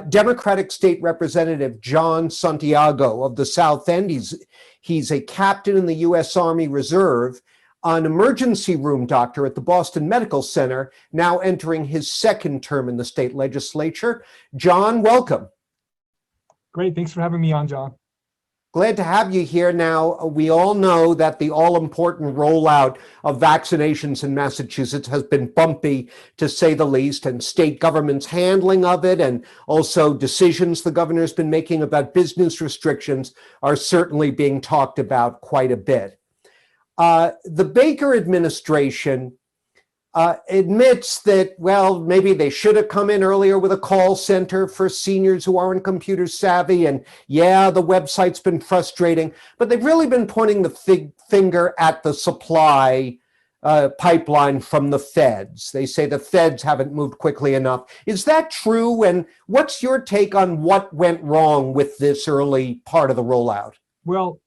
Democratic State Representative John Santiago of the South End. He's a captain in the U.S. Army Reserve, an emergency room doctor at the Boston Medical Center, now entering his second term in the state legislature. John, welcome. Great. Thanks for having me on, John. Glad to have you here. Now, we all know that the all-important rollout of vaccinations in Massachusetts has been bumpy, to say the least, and state government's handling of it, and also decisions the governor's been making about business restrictions are certainly being talked about quite a bit. The Baker administration admits that, well, maybe they should have come in earlier with a call center for seniors who aren't computer savvy. And yeah, the website's been frustrating, but they've really been pointing the finger at the supply pipeline from the feds. They say the feds haven't moved quickly enough. Is that true? And what's your take on what went wrong with this early part of the rollout? Well,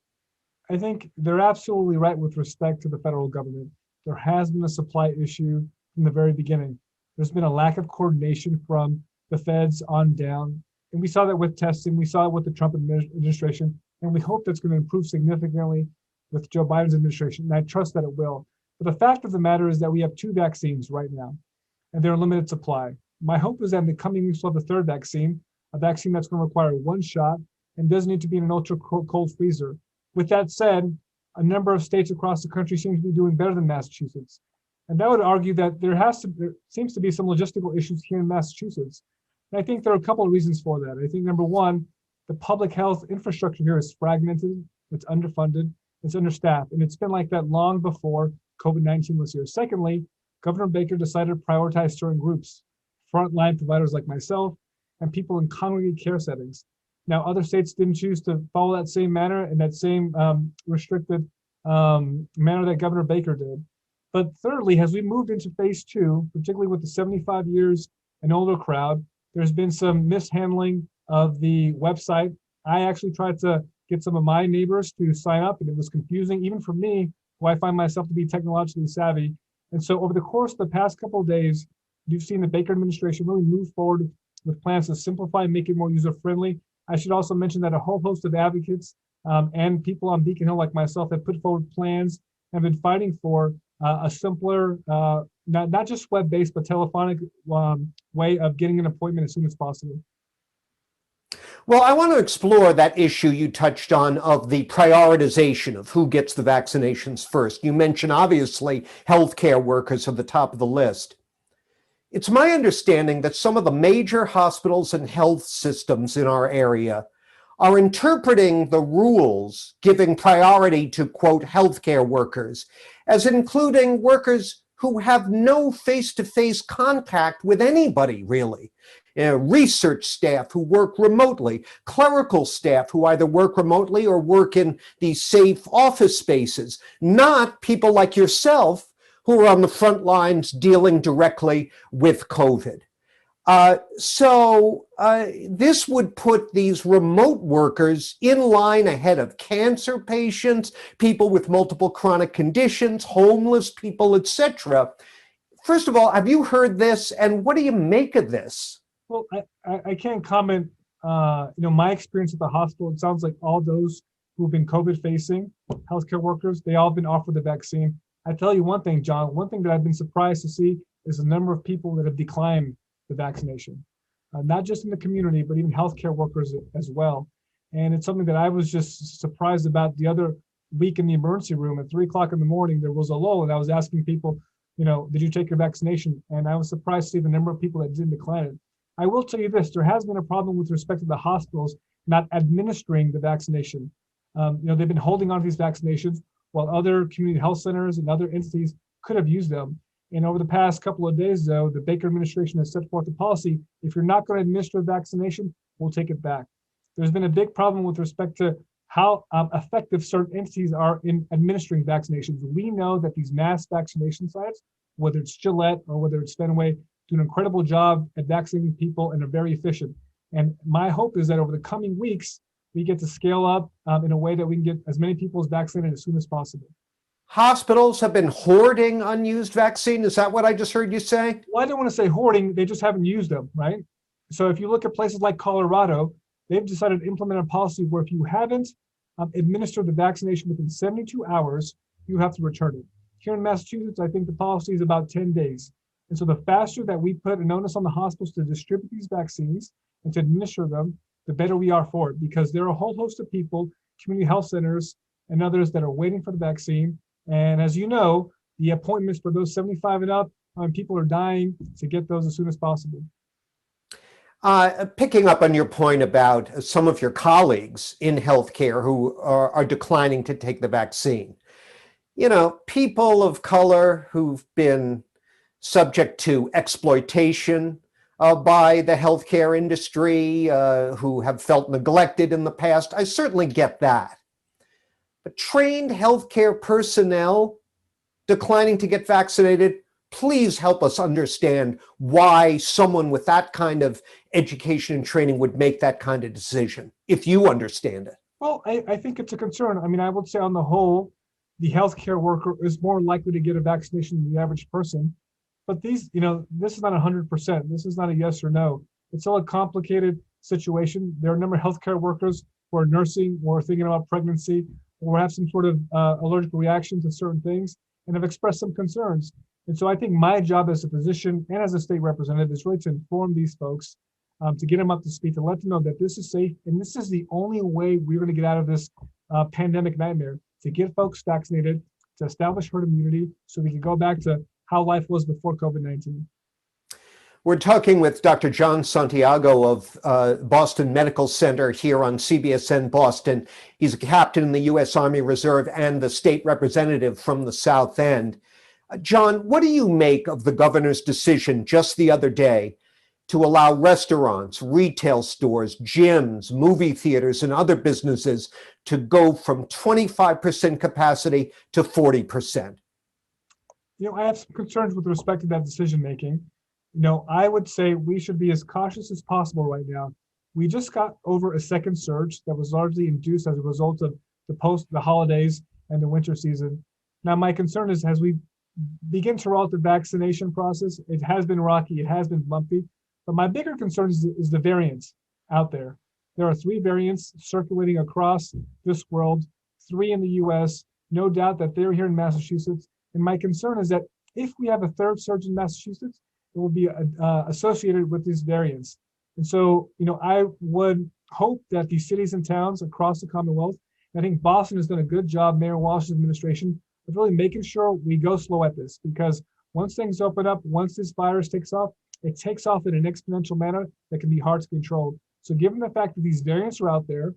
I think they're absolutely right with respect to the federal government. There has been a supply issue from the very beginning. There's been a lack of coordination from the feds on down. And we saw that with testing. We saw it with the Trump administration. And we hope that's going to improve significantly with Joe Biden's administration. And I trust that it will. But the fact of the matter is that we have 2 vaccines right now, and they're in limited supply. My hope is that in the coming weeks, we'll have a 3rd vaccine, a vaccine that's going to require 1 shot and doesn't need to be in an ultra cold freezer. With that said, a number of states across the country seem to be doing better than Massachusetts. And that would argue that there seems to be some logistical issues here in Massachusetts. And I think there are a couple of reasons for that. I think number one, the public health infrastructure here is fragmented, it's underfunded, it's understaffed, and it's been like that long before COVID-19 was here. Secondly, Governor Baker decided to prioritize certain groups, frontline providers like myself, and people in congregate care settings. Now, other states didn't choose to follow that same manner and that same restricted manner that Governor Baker did. But thirdly, as we moved into phase 2, particularly with the 75 years and older crowd, there's been some mishandling of the website. I actually tried to get some of my neighbors to sign up, and it was confusing, even for me, who I find myself to be technologically savvy. And so over the course of the past couple of days, you've seen the Baker administration really move forward with plans to simplify and make it more user-friendly. I should also mention that a whole host of advocates and people on Beacon Hill like myself have put forward plans, have been fighting for a simpler, not just web-based, but telephonic way of getting an appointment as soon as possible. Well, I want to explore that issue you touched on of the prioritization of who gets the vaccinations first. You mentioned, obviously, healthcare workers are the top of the list. It's my understanding that some of the major hospitals and health systems in our area are interpreting the rules giving priority to, quote, healthcare workers as including workers who have no face-to-face contact with anybody, really. Research staff who work remotely, clerical staff who either work remotely or work in these safe office spaces, not people like yourself who are on the front lines dealing directly with COVID. So this would put these remote workers in line ahead of cancer patients, people with multiple chronic conditions, homeless people, etc. First of all, have you heard this, and what do you make of this? Well, I can't comment. My experience at the hospital, it sounds like all those who've been COVID-facing healthcare workers, they all been offered the vaccine. I tell you one thing, John, one thing that I've been surprised to see is the number of people that have declined the vaccination, not just in the community, but even healthcare workers as well. And it's something that I was just surprised about. The other week in the emergency room at 3 o'clock in the morning, there was a lull, and I was asking people, did you take your vaccination? And I was surprised to see the number of people that didn't decline it. I will tell you this, there has been a problem with respect to the hospitals not administering the vaccination. They've been holding on to these vaccinations while other community health centers and other entities could have used them. And over the past couple of days, though, the Baker administration has set forth a policy: if you're not going to administer the vaccination, we'll take it back. There's been a big problem with respect to how effective certain entities are in administering vaccinations. We know that these mass vaccination sites, whether it's Gillette or whether it's Fenway, do an incredible job at vaccinating people and are very efficient. And my hope is that over the coming weeks, we get to scale up in a way that we can get as many people as vaccinated as soon as possible. Hospitals have been hoarding unused vaccine. Is that what I just heard you say? Well, I don't want to say hoarding. They just haven't used them, right? So if you look at places like Colorado, they've decided to implement a policy where if you haven't administered the vaccination within 72 hours, you have to return it. Here in Massachusetts, I think the policy is about 10 days. And so the faster that we put an onus on the hospitals to distribute these vaccines and to administer them, the better we are for it, because there are a whole host of people, community health centers and others that are waiting for the vaccine. And as you know, the appointments for those 75 and up, people are dying to get those as soon as possible. Picking up on your point about some of your colleagues in healthcare who are declining to take the vaccine, people of color who've been subject to exploitation by the healthcare industry, who have felt neglected in the past, I certainly get that. But trained healthcare personnel declining to get vaccinated, please help us understand why someone with that kind of education and training would make that kind of decision, if you understand it. Well, I think it's a concern. I mean, I would say on the whole, the healthcare worker is more likely to get a vaccination than the average person. But these, this is not 100%. This is not a yes or no. It's still a complicated situation. There are a number of healthcare workers who are nursing or thinking about pregnancy or have some sort of allergic reaction to certain things and have expressed some concerns. And so I think my job as a physician and as a state representative is really to inform these folks, to get them up to speed, to let them know that this is safe. And this is the only way we're going to get out of this pandemic nightmare, to get folks vaccinated, to establish herd immunity so we can go back to how life was before COVID-19. We're talking with Dr. John Santiago of Boston Medical Center here on CBSN Boston. He's a captain in the U.S. Army Reserve and the state representative from the South End. John, what do you make of the governor's decision just the other day to allow restaurants, retail stores, gyms, movie theaters, and other businesses to go from 25% capacity to 40%? I have some concerns with respect to that decision making. I would say we should be as cautious as possible right now. We just got over a second surge that was largely induced as a result of the holidays and the winter season. Now, my concern is as we begin to roll out the vaccination process, it has been rocky, it has been bumpy, but my bigger concern is the variants out there. There are 3 variants circulating across this world, 3 in the US, no doubt that they're here in Massachusetts. And my concern is that if we have a third surge in Massachusetts, it will be associated with these variants. And so, I would hope that these cities and towns across the Commonwealth, I think Boston has done a good job, Mayor Walsh's administration, of really making sure we go slow at this, because once things open up, once this virus takes off, it takes off in an exponential manner that can be hard to control. So given the fact that these variants are out there,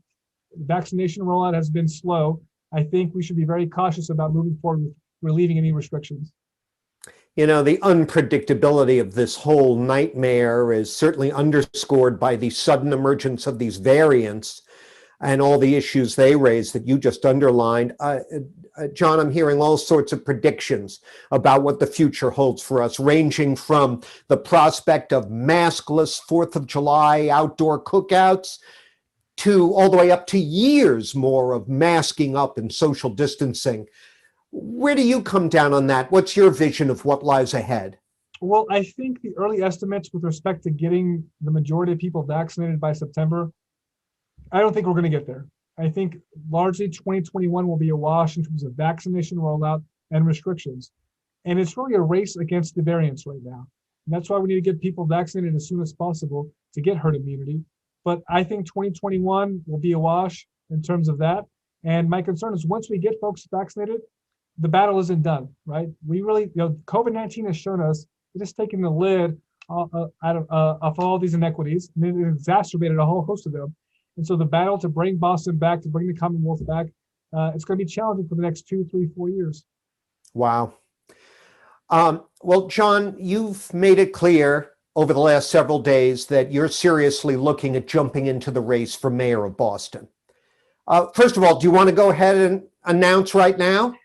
the vaccination rollout has been slow, I think we should be very cautious about moving forward with relieving any restrictions. The unpredictability of this whole nightmare is certainly underscored by the sudden emergence of these variants and all the issues they raise that you just underlined. John, I'm hearing all sorts of predictions about what the future holds for us, ranging from the prospect of maskless 4th of July outdoor cookouts to all the way up to years more of masking up and social distancing. Where do you come down on that? What's your vision of what lies ahead? Well, I think the early estimates with respect to getting the majority of people vaccinated by September, I don't think we're going to get there. I think largely 2021 will be a wash in terms of vaccination rollout and restrictions. And it's really a race against the variants right now. And that's why we need to get people vaccinated as soon as possible to get herd immunity. But I think 2021 will be a wash in terms of that. And my concern is once we get folks vaccinated, the battle isn't done, right? We really, COVID-19 has shown us it has taken the lid out of all these inequities, and it exacerbated a whole host of them. And so the battle to bring Boston back, to bring the Commonwealth back, it's going to be challenging for the next 2, 3, 4 years. Wow. Well, John, you've made it clear over the last several days that you're seriously looking at jumping into the race for mayor of Boston. First of all, do you want to go ahead and announce right now?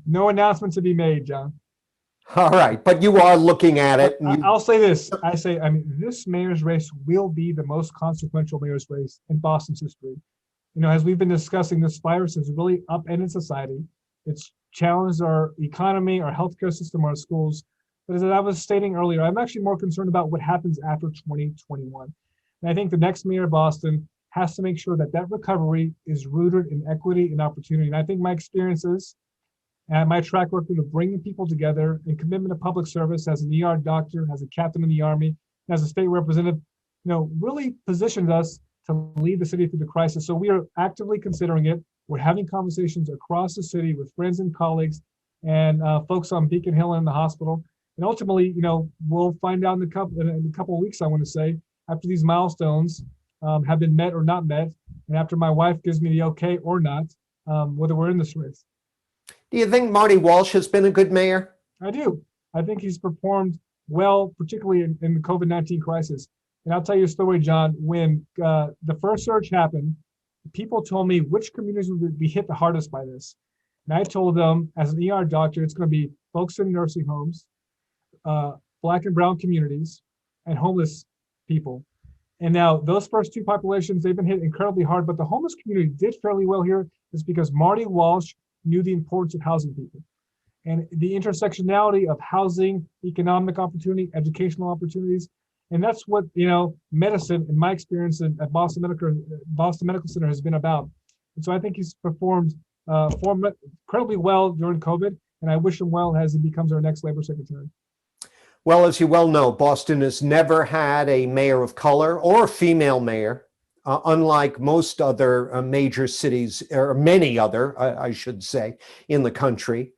No announcement to be made, John. All right, but you are looking at it. I'll say this. This mayor's race will be the most consequential mayor's race in Boston's history. As we've been discussing, this virus has really upended society. It's challenged our economy, our healthcare system, our schools. But as I was stating earlier, I'm actually more concerned about what happens after 2021. And I think the next mayor of Boston has to make sure that that recovery is rooted in equity and opportunity. And I think my experiences and my track record of bringing people together and commitment to public service as an ER doctor, as a captain in the Army, as a state representative, really positioned us to lead the city through the crisis. So we are actively considering it. We're having conversations across the city with friends and colleagues and folks on Beacon Hill and the hospital. And ultimately, we'll find out in a couple of weeks, I want to say, after these milestones have been met or not met, and after my wife gives me the okay or not, whether we're in this race. Do you think Marty Walsh has been a good mayor? I do. I think he's performed well, particularly in the COVID-19 crisis. And I'll tell you a story, John. When the first surge happened, people told me which communities would be hit the hardest by this. And I told them, as an ER doctor, it's going to be folks in nursing homes, Black and brown communities, and homeless people. And now those first two populations, they've been hit incredibly hard, but the homeless community did fairly well here. Is because Marty Walsh knew the importance of housing people and the intersectionality of housing, economic opportunity, educational opportunities. And that's what, medicine, in my experience at Boston Medical Center, has been about. And so I think he's performed incredibly well during COVID, and I wish him well as he becomes our next labor secretary. Well, as you well know, Boston has never had a mayor of color or a female mayor, unlike most other major cities, or many other, I should say, in the country.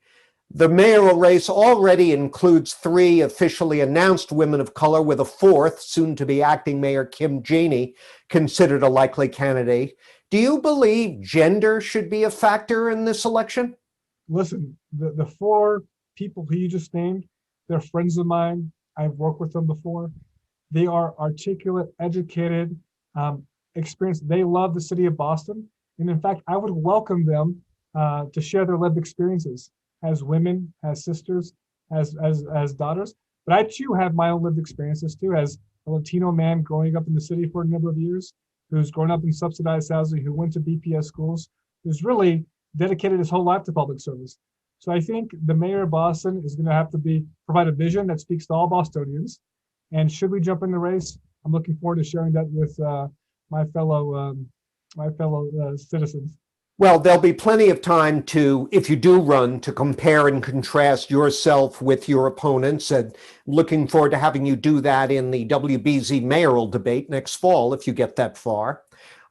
The mayoral race already includes 3 officially announced women of color, with a 4th, soon-to-be acting Mayor Kim Janey, considered a likely candidate. Do you believe gender should be a factor in this election? Listen, the 4 people who you just named, they're friends of mine. I've worked with them before. They are articulate, educated, experienced. They love the city of Boston. And in fact, I would welcome them to share their lived experiences as women, as sisters, as daughters. But I too have my own lived experiences too, as a Latino man growing up in the city for a number of years, who's grown up in subsidized housing, who went to BPS schools, who's really dedicated his whole life to public service. So I think the mayor of Boston is going to have to provide a vision that speaks to all Bostonians. And should we jump in the race, I'm looking forward to sharing that with my fellow citizens. Well, there'll be plenty of time to, if you do run, to compare and contrast yourself with your opponents, and looking forward to having you do that in the WBZ mayoral debate next fall, if you get that far.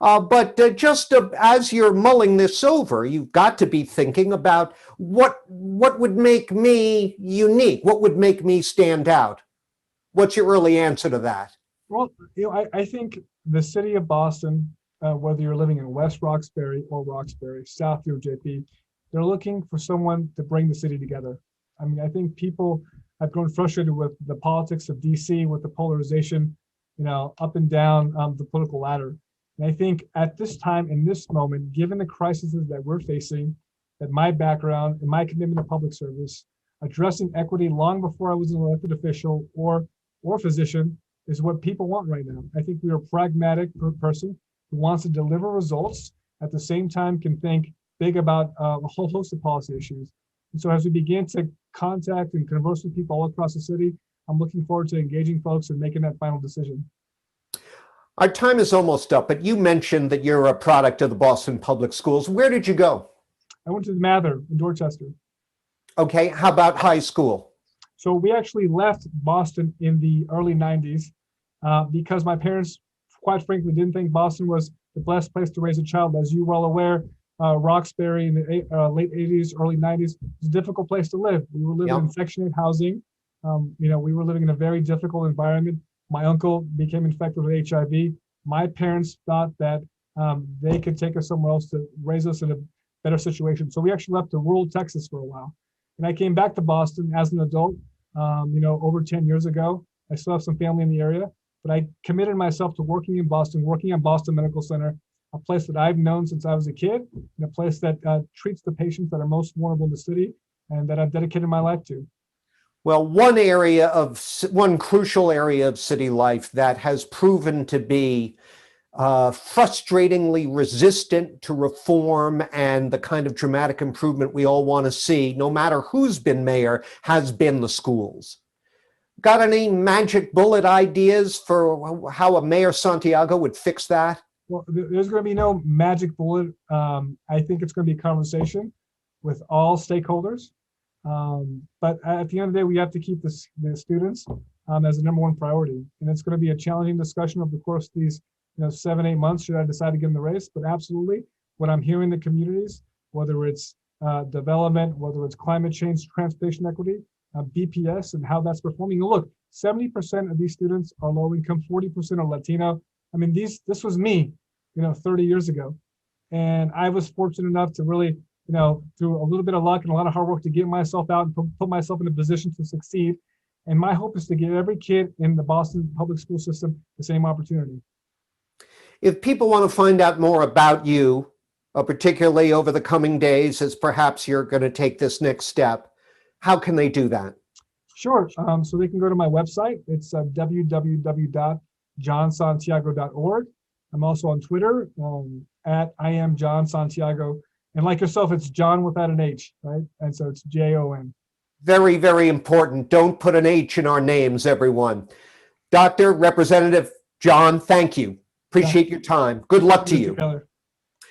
But as you're mulling this over, you've got to be thinking about what would make me unique, what would make me stand out. What's your early answer to that? Well, I think the city of Boston, whether you're living in West Roxbury or Roxbury, Southview, JP, they're looking for someone to bring the city together. I mean, I think people have grown frustrated with the politics of DC, with the polarization, up and down the political ladder. And I think at this time, in this moment, given the crises that we're facing, that my background and my commitment to public service, addressing equity long before I was an elected official or physician, is what people want right now. I think we are a pragmatic person who wants to deliver results, at the same time can think big about a whole host of policy issues. And so as we begin to contact and converse with people all across the city, I'm looking forward to engaging folks and making that final decision. Our time is almost up, but you mentioned that you're a product of the Boston Public Schools. Where did you go? I went to the Mather in Dorchester. Okay, how about high school? So we actually left Boston in the early 90s because my parents, quite frankly, didn't think Boston was the best place to raise a child. As you're well aware, Roxbury in the late 80s, early 90s was a difficult place to live. We were living in Section 8 housing. We were living in a very difficult environment. My uncle became infected with HIV. My parents thought that they could take us somewhere else to raise us in a better situation. So we actually left to rural Texas for a while. And I came back to Boston as an adult, over 10 years ago. I still have some family in the area, but I committed myself to working in Boston, working at Boston Medical Center, a place that I've known since I was a kid, and a place that treats the patients that are most vulnerable in the city and that I've dedicated my life to. Well, one crucial area of city life that has proven to be frustratingly resistant to reform and the kind of dramatic improvement we all want to see, no matter who's been mayor, has been the schools. Got any magic bullet ideas for how a Mayor Santiago would fix that? Well, there's going to be no magic bullet. I think it's going to be a conversation with all stakeholders. But at the end of the day, we have to keep the students as the number one priority. And it's going to be a challenging discussion over the course of these 7-8 months should I decide to get in the race. But absolutely, what I'm hearing in the communities, whether it's development, whether it's climate change, transportation equity, BPS, and how that's performing. And look, 70% of these students are low income, 40% are Latino. I mean, this was me, 30 years ago. And I was fortunate enough to really, through a little bit of luck and a lot of hard work to get myself out and put myself in a position to succeed. And my hope is to give every kid in the Boston public school system the same opportunity. If people want to find out more about you, particularly over the coming days, as perhaps you're going to take this next step, how can they do that? Sure. So they can go to my website. It's www.johnsantiago.org. I'm also on Twitter at I am Jon Santiago. And like yourself, it's John without an H, right? And so it's Jon. Very, very important. Don't put an H in our names, everyone. Dr. Representative Jon, thank you. Appreciate your time. Good luck to you. Keller.